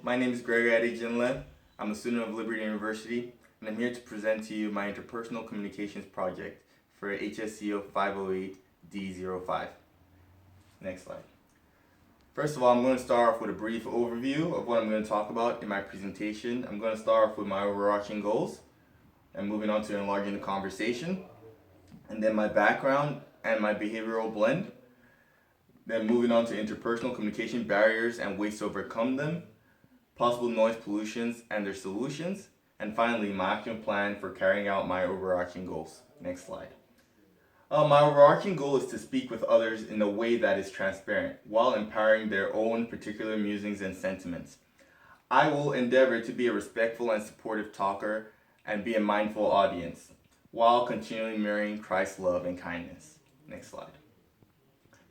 my name is Gregory Adejinle. I'm a student of Liberty University, and I'm here to present to you my interpersonal communications project for HSCO 508D05. Next slide. First of all, I'm going to start off with a brief overview of what I'm going to talk about in my presentation. I'm going to start off with my overarching goals, and moving on to enlarging the conversation, and then my background and my behavioral blend. Then moving on to interpersonal communication barriers and ways to overcome them, possible noise pollutions and their solutions, and finally my action plan for carrying out my overarching goals. Next slide. My overarching goal is to speak with others in a way that is transparent while empowering their own particular musings and sentiments. I will endeavor to be a respectful and supportive talker and be a mindful audience while continually mirroring Christ's love and kindness. Next slide.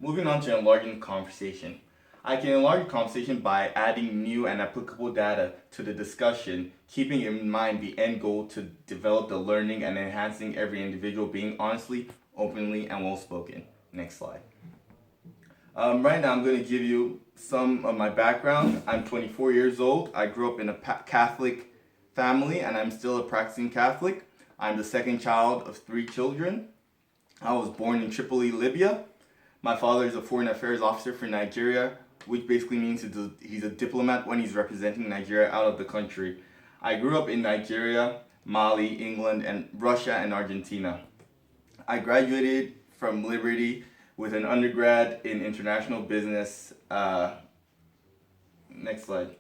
Moving on to enlarging the conversation. I can enlarge the conversation by adding new and applicable data to the discussion, keeping in mind the end goal to develop the learning and enhancing every individual being honestly, openly, and well-spoken. Next slide. Right now I'm going to give you some of my background. I'm 24 years old. I grew up in a Catholic family and I'm still a practicing Catholic. I'm the second child of 3 children. I was born in Tripoli, Libya. My father is a foreign affairs officer for Nigeria, which basically means he's a diplomat when he's representing Nigeria out of the country. I grew up in Nigeria, Mali, England, and Russia and Argentina. I graduated from Liberty with an undergrad in international business. Next slide.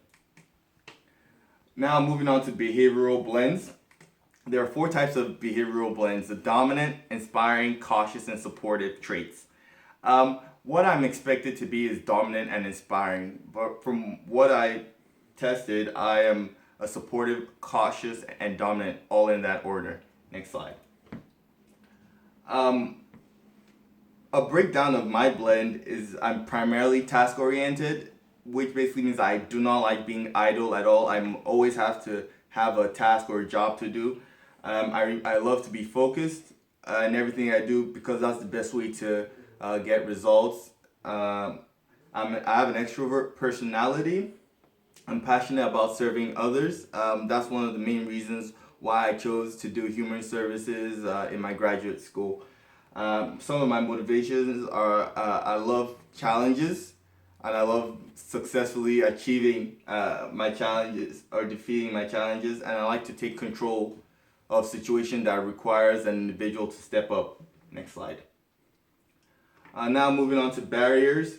Now moving on to behavioral blends. There are 4 types of behavioral blends: the dominant, inspiring, cautious, and supportive traits. What I'm expected to be is dominant and inspiring, but from what I tested, I am a supportive, cautious, and dominant, all in that order. Next slide. A breakdown of my blend is I'm primarily task-oriented, which basically means I do not like being idle at all. I always have to have a task or a job to do. I love to be focused in everything I do because that's the best way to get results. I have an extrovert personality. I'm passionate about serving others. That's one of the main reasons why I chose to do human services in my graduate school. Some of my motivations are I love challenges and I love successfully achieving my challenges or defeating my challenges, and I like to take control of situation that requires an individual to step up. Next slide. Now moving on to barriers.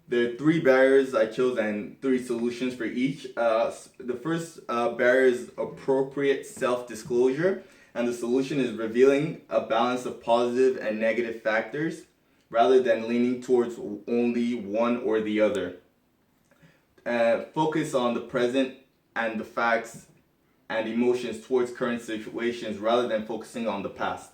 There are 3 barriers I chose and 3 solutions for each. The first barrier is appropriate self-disclosure, and the solution is revealing a balance of positive and negative factors rather than leaning towards only one or the other. Focus on the present and the facts and emotions towards current situations rather than focusing on the past.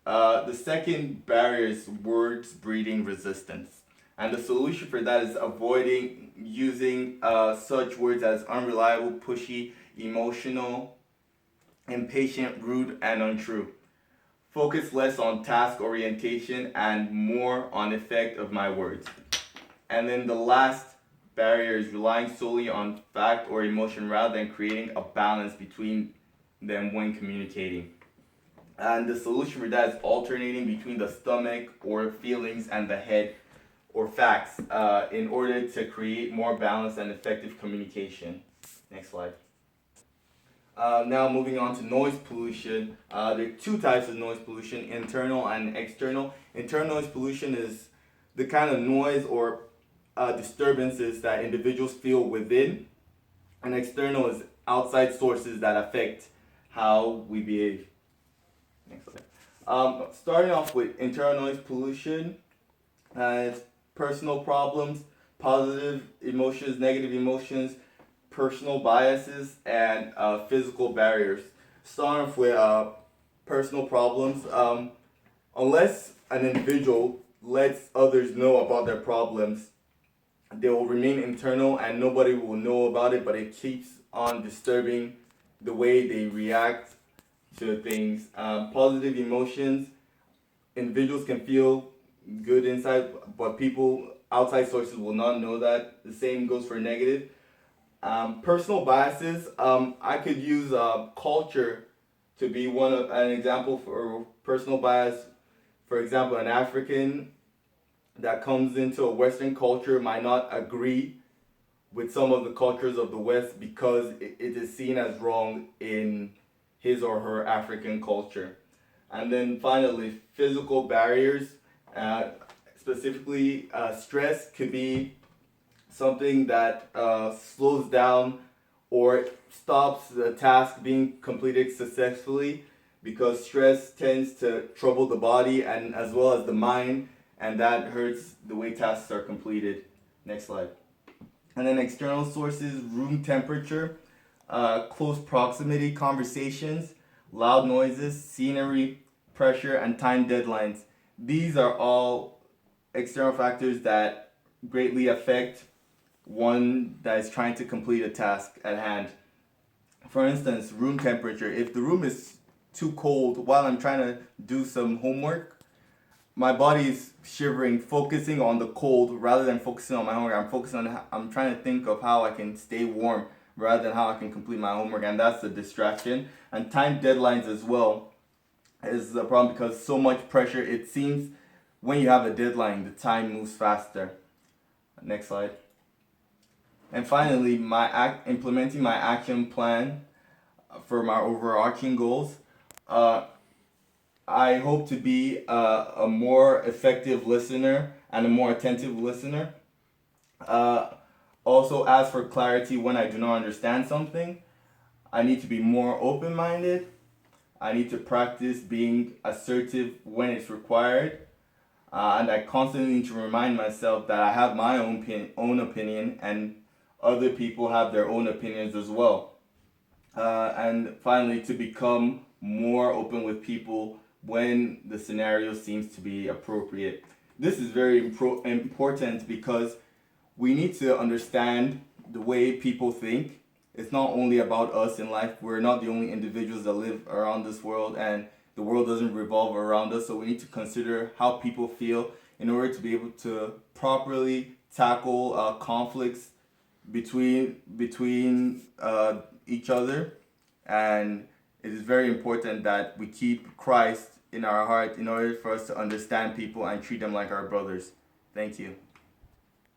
The second barrier is words breeding resistance. And the solution for that is avoiding using such words as unreliable, pushy, emotional, impatient, rude, and untrue. Focus less on task orientation and more on effect of my words. And then the last barrier is relying solely on fact or emotion rather than creating a balance between them when communicating. And the solution for that is alternating between the stomach or feelings and the head or facts in order to create more balanced and effective communication. Next slide. Now moving on to noise pollution. There are 2 types of noise pollution: internal and external. Internal noise pollution is the kind of noise or disturbances that individuals feel within, and external is outside sources that affect how we behave. Next slide. Starting off with internal noise pollution, it's personal problems, positive emotions, negative emotions, personal biases, and physical barriers. Starting off with personal problems. Unless an individual lets others know about their problems, they will remain internal and nobody will know about it, but it keeps on disturbing the way they react to things. Positive emotions, individuals can feel good inside, but people outside sources will not know that. The same goes for negative. Personal biases. I could use culture to be an example for personal bias. For example, an African that comes into a Western culture might not agree with some of the cultures of the West because it is seen as wrong in his or her African culture. And then finally, physical barriers. Uh, Specifically, stress could be something that slows down or stops the task being completed successfully, because stress tends to trouble the body and as well as the mind, and that hurts the way tasks are completed. Next slide. And then external sources: room temperature, close proximity, conversations, loud noises, scenery, pressure, and time deadlines. These are all external factors that greatly affect one that is trying to complete a task at hand. For instance, room temperature. If the room is too cold while I'm trying to do some homework, my body is shivering, focusing on the cold rather than focusing on my homework. I'm trying to think of how I can stay warm rather than how I can complete my homework, and that's a distraction. And time deadlines as well is a problem, because so much pressure. It seems when you have a deadline, the time moves faster. Next slide. And finally, implementing my action plan for my overarching goals. Uh, I hope to be a more effective listener and a more attentive listener. Uh, Also, ask for clarity when I do not understand something. I need to be more open minded. I need to practice being assertive when it's required. And I constantly need to remind myself that I have my own opinion, and other people have their own opinions as well. And finally, to become more open with people when the scenario seems to be appropriate. This is very important because we need to understand the way people think. It's not only about us in life. We're not the only individuals that live around this world, and the world doesn't revolve around us. So we need to consider how people feel in order to be able to properly tackle conflicts between each other. And it is very important that we keep Christ in our heart in order for us to understand people and treat them like our brothers. Thank you.